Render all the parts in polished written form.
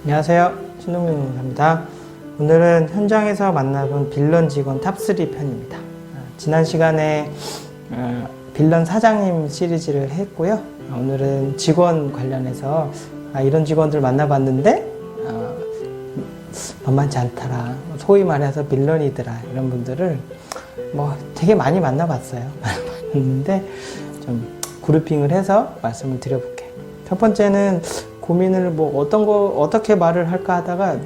안녕하세요. 신동민입니다. 오늘은 현장에서 만나본 빌런 직원 탑3 편입니다. 지난 시간에 빌런 사장님 시리즈를 했고요. 오늘은 직원 관련해서 이런 직원들 만나봤는데 만만치 않더라. 소위 말해서 빌런이더라. 이런 분들을 되게 많이 만나봤어요. 만나봤는데 좀 그룹핑을 해서 말씀을 드려볼게요. 첫 번째는 고민을 어떻게 말을 할까 하다가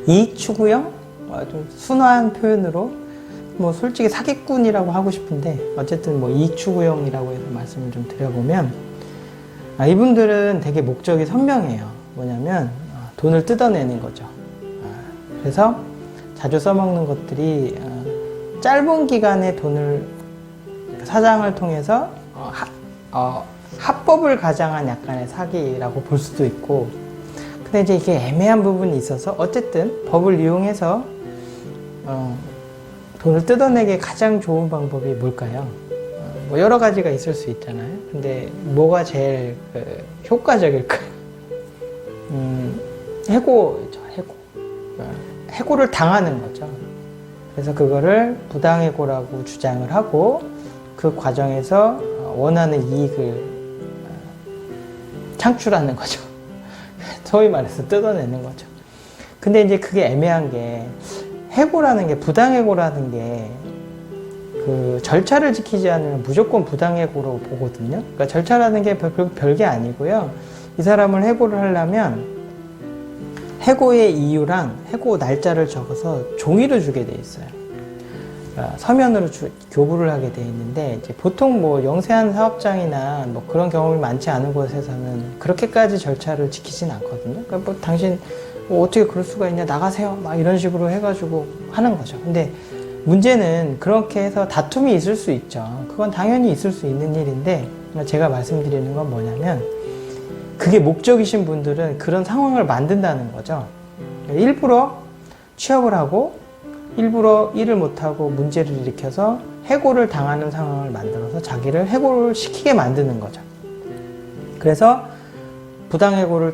이익 추구형? 좀 순화한 표현으로 솔직히 사기꾼이라고 하고 싶은데 어쨌든 이익 추구형이라고 해서 말씀을 좀 드려보면 이분들은 되게 목적이 선명해요. 뭐냐면 돈을 뜯어내는 거죠. 그래서 자주 써먹는 것들이 짧은 기간에 돈을 사장을 통해서 합법을 가장한 약간의 사기라고 볼 수도 있고, 근데 이제 이게 애매한 부분이 있어서 어쨌든 법을 이용해서 돈을 뜯어내기 가장 좋은 방법이 뭘까요? 여러 가지가 있을 수 있잖아요. 근데 뭐가 제일 효과적일까요? 해고죠, 해고. 해고를 당하는 거죠. 그래서 그거를 부당해고라고 주장을 하고 그 과정에서 원하는 이익을 창출하는 거죠. 소위 말해서 뜯어내는 거죠. 근데 이제 그게 애매한 게 해고라는 게, 부당해고라는 게 그 절차를 지키지 않으면 무조건 부당해고로 보거든요. 그러니까 절차라는 게 별게 아니고요. 이 사람을 해고를 하려면 해고의 이유랑 해고 날짜를 적어서 종이로 주게 돼 있어요. 그러니까 서면으로 교부를 하게 돼 있는데, 이제 보통 영세한 사업장이나 그런 경험이 많지 않은 곳에서는 그렇게까지 절차를 지키진 않거든요. 그러니까 당신 어떻게 그럴 수가 있냐, 나가세요, 이런 식으로 해가지고 하는 거죠. 근데 문제는 그렇게 해서 다툼이 있을 수 있죠. 그건 당연히 있을 수 있는 일인데, 제가 말씀드리는 건 뭐냐면 그게 목적이신 분들은 그런 상황을 만든다는 거죠. 일부러 취업을 하고 일부러 일을 못하고 문제를 일으켜서 해고를 당하는 상황을 만들어서 자기를 해고를 시키게 만드는 거죠. 그래서 부당해고를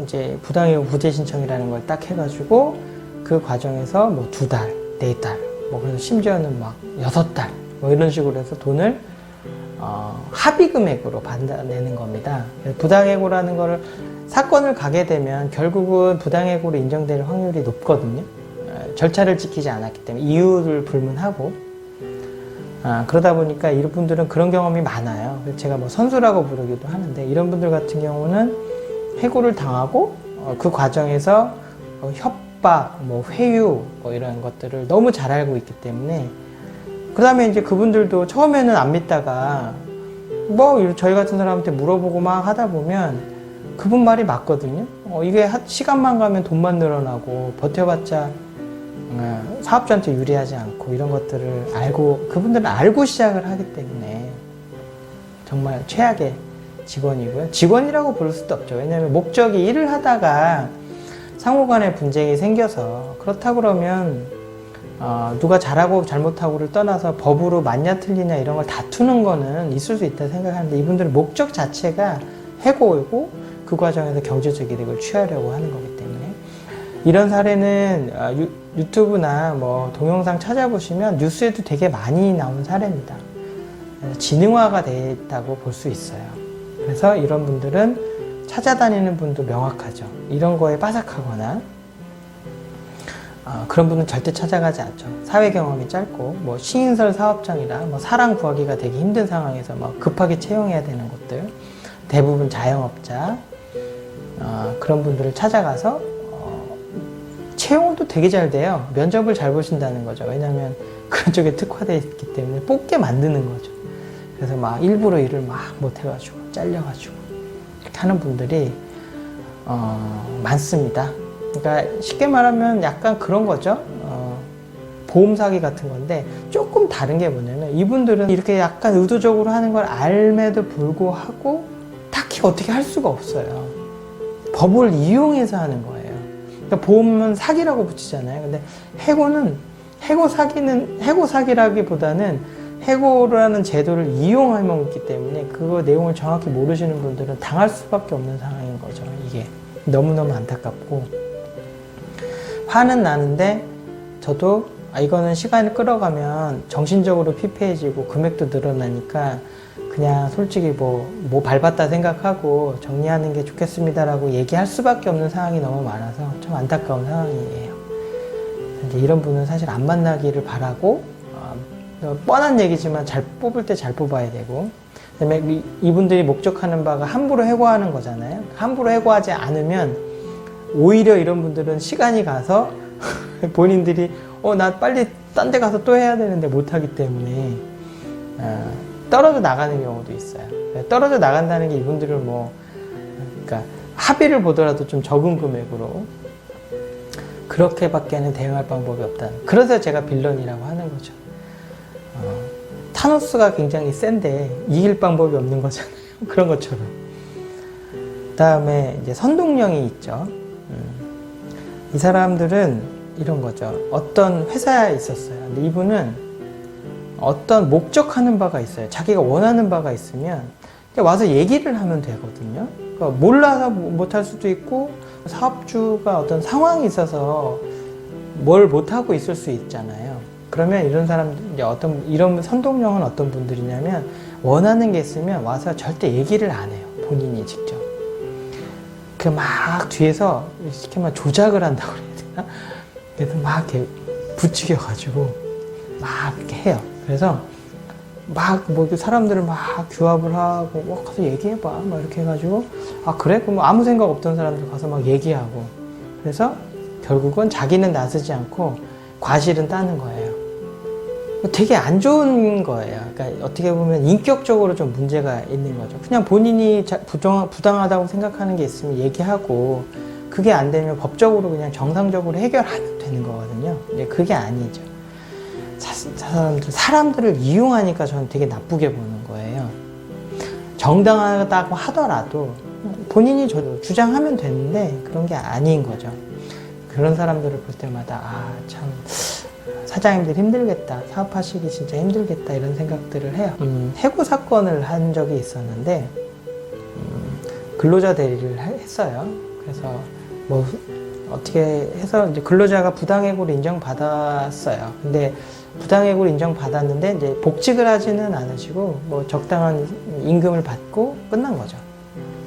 이제 부당해고 구제 신청이라는 걸 딱 해가지고 그 과정에서 2달, 4달, 그래서 심지어는 6달, 이런 식으로 해서 돈을 합의 금액으로 받아내는 겁니다. 부당해고라는 거를 사건을 가게 되면 결국은 부당해고로 인정될 확률이 높거든요. 절차를 지키지 않았기 때문에 이유를 불문하고, 그러다 보니까 이런 분들은 그런 경험이 많아요. 제가 선수라고 부르기도 하는데, 이런 분들 같은 경우는 해고를 당하고 그 과정에서 협박, 회유 이런 것들을 너무 잘 알고 있기 때문에, 그 다음에 이제 그분들도 처음에는 안 믿다가 저희 같은 사람한테 물어보고 막 하다 보면 그분 말이 맞거든요. 이게 시간만 가면 돈만 늘어나고 버텨봤자 사업자한테 유리하지 않고, 이런 것들을 그분들은 알고 시작을 하기 때문에 정말 최악의 직원이고요. 직원이라고 부를 수도 없죠. 왜냐하면 목적이 일을 하다가 상호간에 분쟁이 생겨서, 그렇다 그러면 누가 잘하고 잘못하고를 떠나서 법으로 맞냐 틀리냐 이런 걸 다투는 거는 있을 수 있다 생각하는데, 이분들은 목적 자체가 해고이고 그 과정에서 경제적 이득을 취하려고 하는 거기 때문에, 이런 사례는 유튜브나 동영상 찾아보시면 뉴스에도 되게 많이 나온 사례입니다. 지능화가 됐다고 볼 수 있어요. 그래서 이런 분들은 찾아다니는 분도 명확하죠. 이런 거에 빠삭하거나 그런 분은 절대 찾아가지 않죠. 사회 경험이 짧고 신인설 사업장이라 사람 구하기가 되게 힘든 상황에서 급하게 채용해야 되는 것들, 대부분 자영업자, 그런 분들을 찾아가서 채용도 되게 잘 돼요. 면접을 잘 보신다는 거죠. 왜냐하면 그런 쪽에 특화되어 있기 때문에 뽑게 만드는 거죠. 그래서 일부러 일을 못해가지고 잘려가지고 이렇게 하는 분들이 많습니다. 그러니까 쉽게 말하면 약간 그런 거죠. 보험 사기 같은 건데, 조금 다른 게 뭐냐면 이분들은 이렇게 약간 의도적으로 하는 걸 알매도 불구하고 딱히 어떻게 할 수가 없어요. 법을 이용해서 하는 거예요. 그러니까 보험은 사기라고 붙이잖아요. 근데 해고 사기라기보다는 해고라는 제도를 이용하고 있기 때문에 그 내용을 정확히 모르시는 분들은 당할 수밖에 없는 상황인 거죠, 이게. 너무너무 안타깝고 화는 나는데 저도 이거는 시간이 끌어가면 정신적으로 피폐해지고 금액도 늘어나니까 그냥 솔직히 뭐 밟았다 생각하고 정리하는 게 좋겠습니다라고 얘기할 수밖에 없는 상황이 너무 많아서 좀 안타까운 상황이에요. 이제 이런 분은 사실 안 만나기를 바라고 뻔한 얘기지만 잘 뽑을 때 잘 뽑아야 되고, 그다음에 이분들이 목적하는 바가 함부로 해고하는 거잖아요. 함부로 해고하지 않으면 오히려 이런 분들은 시간이 가서 본인들이 나 빨리 딴 데 가서 또 해야 되는데 못하기 때문에 떨어져 나가는 경우도 있어요. 떨어져 나간다는 게 이분들은 그러니까 합의를 보더라도 좀 적은 금액으로 그렇게밖에는 대응할 방법이 없다. 그래서 제가 빌런이라고 하는 거죠. 타노스가 굉장히 센데 이길 방법이 없는 거잖아요. 그런 것처럼. 그 다음에 이제 선동령이 있죠. 이 사람들은 이런 거죠. 어떤 회사에 있었어요. 근데 이분은 어떤 목적하는 바가 있어요. 자기가 원하는 바가 있으면 와서 얘기를 하면 되거든요. 그러니까 몰라서 못할 수도 있고, 사업주가 어떤 상황이 있어서 뭘 못하고 있을 수 있잖아요. 그러면 이런 사람들, 이런 선동령은 어떤 분들이냐면, 원하는 게 있으면 와서 절대 얘기를 안 해요. 본인이 직접. 막 뒤에서 이렇게 막 조작을 한다고 그래야 되나? 그래서 막 이렇게 부추겨가지고 막 이렇게 해요. 그래서 막 사람들을 막 규합을 하고, 가서 얘기해봐. 막 이렇게 해가지고, 그래? 그럼 아무 생각 없던 사람들 가서 막 얘기하고. 그래서 결국은 자기는 나서지 않고 과실은 따는 거예요. 되게 안 좋은 거예요. 그러니까 어떻게 보면 인격적으로 좀 문제가 있는 거죠. 그냥 본인이 부당하다고 생각하는 게 있으면 얘기하고, 그게 안 되면 법적으로 그냥 정상적으로 해결하면 되는 거거든요. 근데 그게 아니죠. 사람들을 이용하니까 저는 되게 나쁘게 보는 거예요. 정당하다고 하더라도 본인이 주장하면 되는데 그런 게 아닌 거죠. 그런 사람들을 볼 때마다 참 사장님들 힘들겠다, 사업하시기 진짜 힘들겠다, 이런 생각들을 해요. 해고 사건을 한 적이 있었는데 근로자 대리를 했어요. 그래서 어떻게 해서 이제 근로자가 부당해고를 인정받았어요. 근데 부당해고를 인정받았는데 이제 복직을 하지는 않으시고 적당한 임금을 받고 끝난 거죠.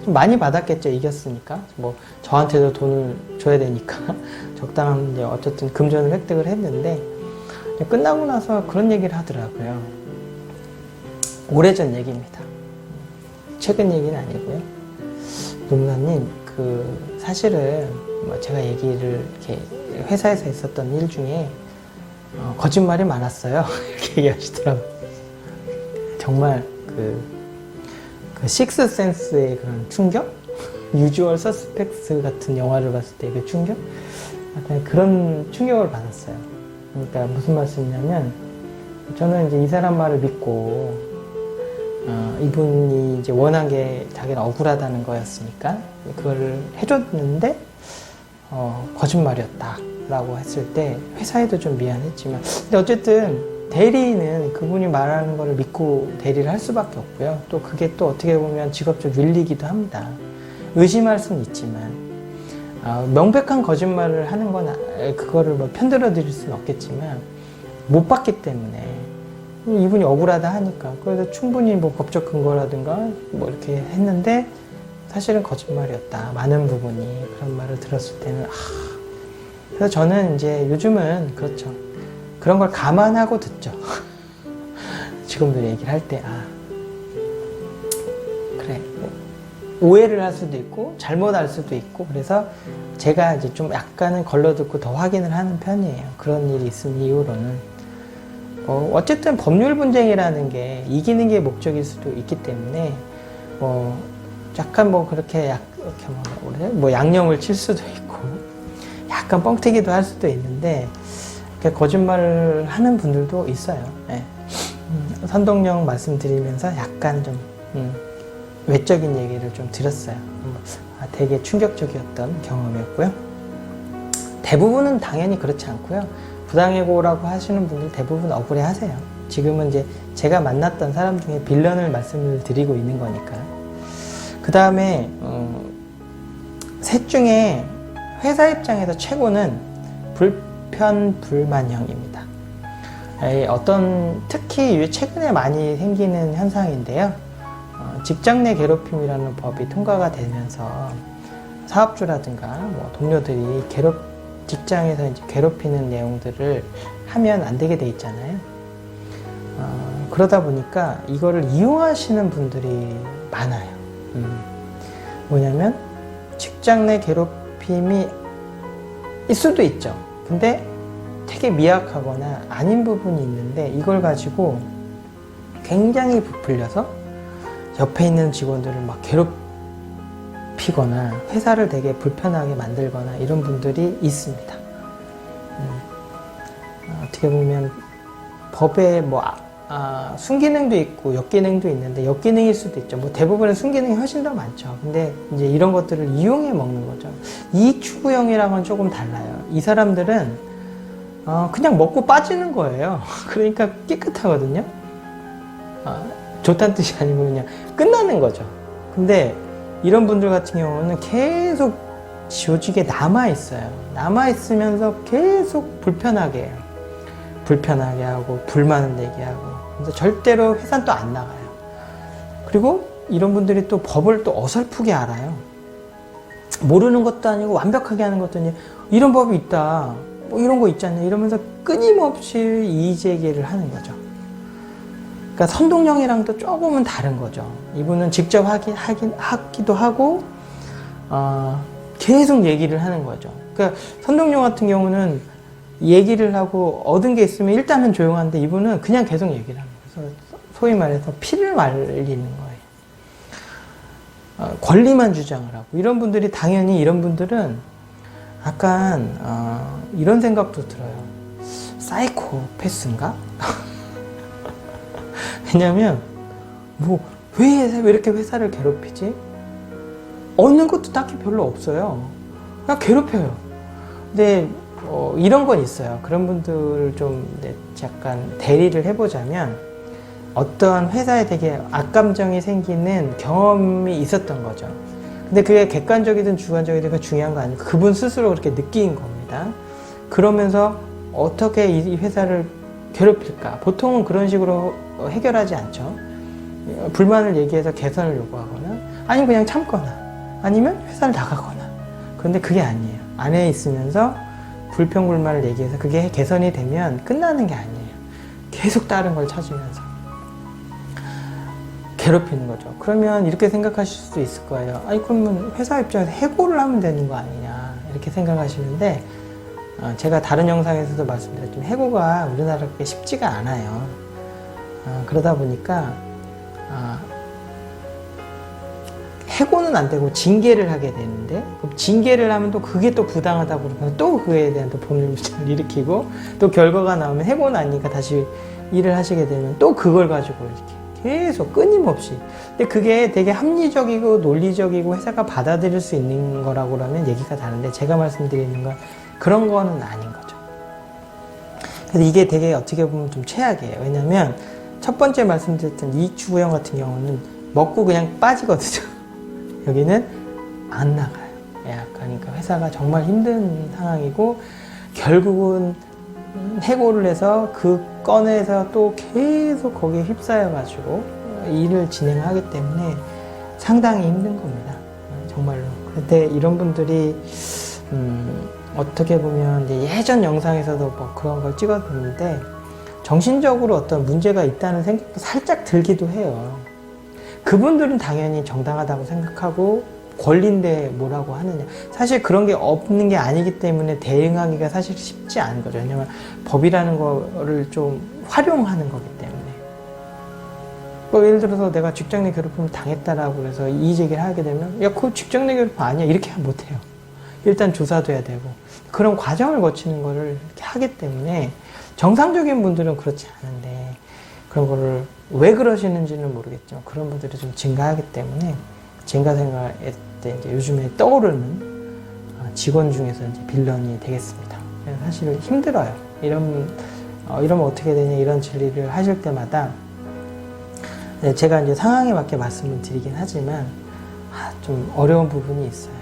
좀 많이 받았겠죠. 이겼으니까. 저한테도 돈을 줘야 되니까 적당한 이제 어쨌든 금전을 획득을 했는데, 끝나고 나서 그런 얘기를 하더라고요. 오래전 얘기입니다. 최근 얘기는 아니고요. 노무사님, 사실은 제가 얘기를 이렇게 회사에서 있었던 일 중에 거짓말이 많았어요. 이렇게 얘기하시더라고요. 정말 그 식스센스의 그런 충격? 유주얼 서스펙트 같은 영화를 봤을 때 그 충격? 약간 그런 충격을 받았어요. 그러니까 무슨 말씀이냐면, 저는 이제 이 사람 말을 믿고 이분이 이제 원한 게 자기는 억울하다는 거였으니까 그걸 해줬는데 거짓말이었다 라고 했을 때 회사에도 좀 미안했지만, 근데 어쨌든 대리는 그분이 말하는 거를 믿고 대리를 할 수밖에 없고요. 또 그게 또 어떻게 보면 직업적 윤리이기도 합니다. 의심할 수는 있지만 명백한 거짓말을 하는 건 그거를 편들어 드릴 수는 없겠지만, 못 봤기 때문에 이분이 억울하다 하니까 그래서 충분히 법적 근거라든가 이렇게 했는데 사실은 거짓말이었다, 많은 부분이. 그런 말을 들었을 때는 그래서 저는 이제 요즘은 그렇죠, 그런 걸 감안하고 듣죠. 지금도 얘기를 할 때 그래, 오해를 할 수도 있고 잘못 알 수도 있고, 그래서 제가 이제 좀 약간은 걸러듣고 더 확인을 하는 편이에요. 그런 일이 있은 이후로는. 어쨌든 법률 분쟁이라는 게 이기는 게 목적일 수도 있기 때문에 약간 그렇게 이렇게 양념을 칠 수도 있고 약간 뻥튀기도 할 수도 있는데, 거짓말을 하는 분들도 있어요. 네. 선동령 말씀드리면서 약간 좀 외적인 얘기를 좀 드렸어요. 되게 충격적이었던 경험이었고요. 대부분은 당연히 그렇지 않고요. 부당해고라고 하시는 분들 대부분 억울해 하세요. 지금은 이제 제가 만났던 사람 중에 빌런을 말씀을 드리고 있는 거니까. 그 다음에 셋 중에 회사 입장에서 최고는 불편불만형입니다. 특히 최근에 많이 생기는 현상인데요. 직장 내 괴롭힘이라는 법이 통과가 되면서 사업주라든가 뭐 동료들이 직장에서 이제 괴롭히는 내용들을 하면 안 되게 돼 있잖아요. 그러다 보니까 이거를 이용하시는 분들이 많아요. 뭐냐면 직장 내 괴롭힘이 있을 수도 있죠. 근데 되게 미약하거나 아닌 부분이 있는데 이걸 가지고 굉장히 부풀려서 옆에 있는 직원들을 막 괴롭히거나 회사를 되게 불편하게 만들거나 이런 분들이 있습니다. 어떻게 보면 법에 뭐 순기능도 있고 역기능도 있는데 역기능일 수도 있죠. 뭐 대부분은 순기능이 훨씬 더 많죠. 근데 이제 이런 것들을 이용해 먹는 거죠. 이익 추구형이랑은 조금 달라요. 이 사람들은 그냥 먹고 빠지는 거예요. 그러니까 깨끗하거든요. 좋다는 뜻이 아니고 그냥 끝나는 거죠. 근데 이런 분들 같은 경우는 계속 조직에 남아있어요. 남아있으면서 계속 불편하게 해요. 불편하게 하고 불만을 내게 하고, 그래서 절대로 회사는 또 안 나가요. 그리고 이런 분들이 또 법을 또 어설프게 알아요. 모르는 것도 아니고 완벽하게 하는 것도 아니고 이런 법이 있다, 뭐 이런 거 있잖아요 이러면서 끊임없이 이의제기를 하는 거죠. 그러니까 선동형이랑도 조금은 다른 거죠. 이분은 직접 하기도 하고 계속 얘기를 하는 거죠. 그러니까 선동형 같은 경우는 얘기를 하고 얻은 게 있으면 일단은 조용한데 이분은 그냥 계속 얘기를 하는 거예요. 소위 말해서 피를 말리는 거예요. 권리만 주장을 하고, 이런 분들이 당연히 이런 분들은 약간 이런 생각도 들어요. 사이코패스인가? 왜냐면 왜 이렇게 회사를 괴롭히지? 얻는 것도 딱히 별로 없어요. 그냥 괴롭혀요. 근데 이런 건 있어요. 그런 분들을 좀 약간 대리를 해보자면, 어떤 회사에 되게 악감정이 생기는 경험이 있었던 거죠. 근데 그게 객관적이든 주관적이든 그 중요한 거 아니고 그분 스스로 그렇게 느낀 겁니다. 그러면서 어떻게 이 회사를 괴롭힐까? 보통은 그런 식으로 해결하지 않죠. 불만을 얘기해서 개선을 요구하거나, 아니면 그냥 참거나, 아니면 회사를 나가거나. 그런데 그게 아니에요. 안에 있으면서 불평불만을 얘기해서 그게 개선이 되면 끝나는 게 아니에요. 계속 다른 걸 찾으면서 괴롭히는 거죠. 그러면 이렇게 생각하실 수도 있을 거예요. 아니 그러면 회사 입장에서 해고를 하면 되는 거 아니냐 이렇게 생각하시는데, 제가 다른 영상에서도 말씀드렸지만 해고가 우리나라에 그렇게 쉽지가 않아요. 그러다 보니까 해고는 안 되고 징계를 하게 되는데, 그럼 징계를 하면 또 그게 또 부당하다고 그러면 또 그에 대한 또 법률문제를 일으키고, 또 결과가 나오면 해고 나니까 다시 일을 하시게 되면 또 그걸 가지고 이렇게 계속 끊임없이. 근데 그게 되게 합리적이고 논리적이고 회사가 받아들일 수 있는 거라고 그러면 얘기가 다른데, 제가 말씀드리는 건 그런 거는 아닌 거죠. 그래서 이게 되게 어떻게 보면 좀 최악이에요. 왜냐면 첫 번째 말씀드렸던 이익 추구형 같은 경우는 먹고 그냥 빠지거든요. 여기는 안 나가요. 그러니까 회사가 정말 힘든 상황이고, 결국은 해고를 해서 그 건에서 또 계속 거기에 휩싸여 가지고 일을 진행하기 때문에 상당히 힘든 겁니다. 정말로. 근데 이런 분들이 어떻게 보면 이제 예전 영상에서도 뭐 그런 걸 찍었는데, 정신적으로 어떤 문제가 있다는 생각도 살짝 들기도 해요. 그분들은 당연히 정당하다고 생각하고 권리인데 뭐라고 하느냐. 사실 그런 게 없는 게 아니기 때문에 대응하기가 사실 쉽지 않은 거죠. 왜냐면 법이라는 거를 좀 활용하는 거기 때문에. 뭐 예를 들어서 내가 직장 내 괴롭힘을 당했다라고 해서 이의제기를 하게 되면, 야, 그거 직장 내 괴롭힘 아니야, 이렇게 못해요. 일단 조사도 해야 되고 그런 과정을 거치는 거를 이렇게 하기 때문에, 정상적인 분들은 그렇지 않은데 그런 거를 왜 그러시는지는 모르겠지만 그런 분들이 좀 증가하기 때문에, 제가 생각할 때 이제 요즘에 떠오르는 직원 중에서 이제 빌런이 되겠습니다. 사실 힘들어요. 이러면 어떻게 되냐, 이런 진리를 하실 때마다 제가 이제 상황에 맞게 말씀을 드리긴 하지만 좀 어려운 부분이 있어요.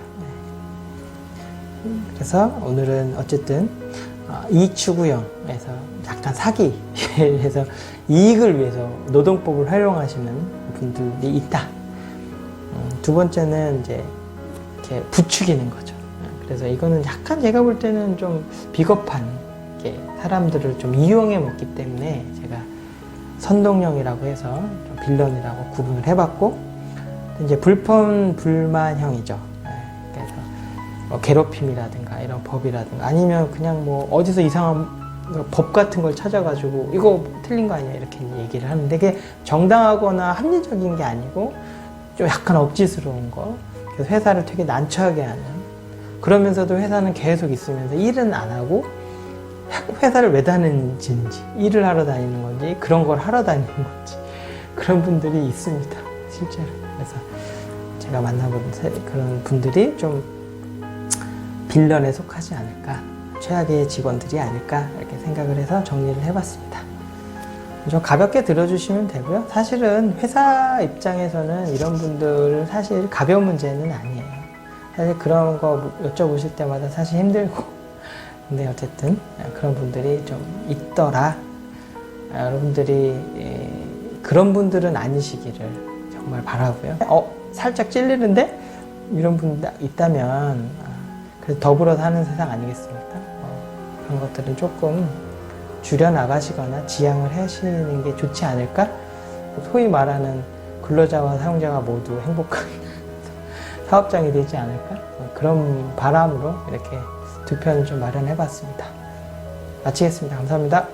그래서 오늘은 어쨌든 이추구형에서 약간 사기에서 이익을 위해서 노동법을 활용하시는 분들이 있다. 두 번째는 이제 이렇게 부추기는 거죠. 그래서 이거는 약간 제가 볼 때는 좀 비겁한 게 사람들을 좀 이용해 먹기 때문에 제가 선동형이라고 해서 좀 빌런이라고 구분을 해봤고, 이제 불만형이죠. 그래서 뭐 괴롭힘이라든가 이런 법이라든가 아니면 그냥 뭐 어디서 이상한 법 같은 걸 찾아가지고 이거 틀린 거 아니야 이렇게 얘기를 하는데, 그게 정당하거나 합리적인 게 아니고 좀 약간 억지스러운 거, 그래서 회사를 되게 난처하게 하는, 그러면서도 회사는 계속 있으면서 일은 안 하고 회사를 왜 다니는지, 일을 하러 다니는 건지 그런 걸 하러 다니는 건지, 그런 분들이 있습니다 실제로. 그래서 제가 만나본 그런 분들이 좀 빌런에 속하지 않을까, 최악의 직원들이 아닐까 이렇게 생각을 해서 정리를 해봤습니다. 좀 가볍게 들어주시면 되고요. 사실은 회사 입장에서는 이런 분들은 사실 가벼운 문제는 아니에요. 사실 그런 거 여쭤보실 때마다 사실 힘들고, 근데 어쨌든 그런 분들이 좀 있더라. 여러분들이 그런 분들은 아니시기를 정말 바라고요. 살짝 찔리는데 이런 분들 있다면 그래도 더불어 사는 세상 아니겠습니까? 그런 것들은 조금 줄여나가시거나 지양을 하시는 게 좋지 않을까? 소위 말하는 근로자와 사용자가 모두 행복한 사업장이 되지 않을까? 그런 바람으로 이렇게 두 편을 좀 마련해 봤습니다. 마치겠습니다. 감사합니다.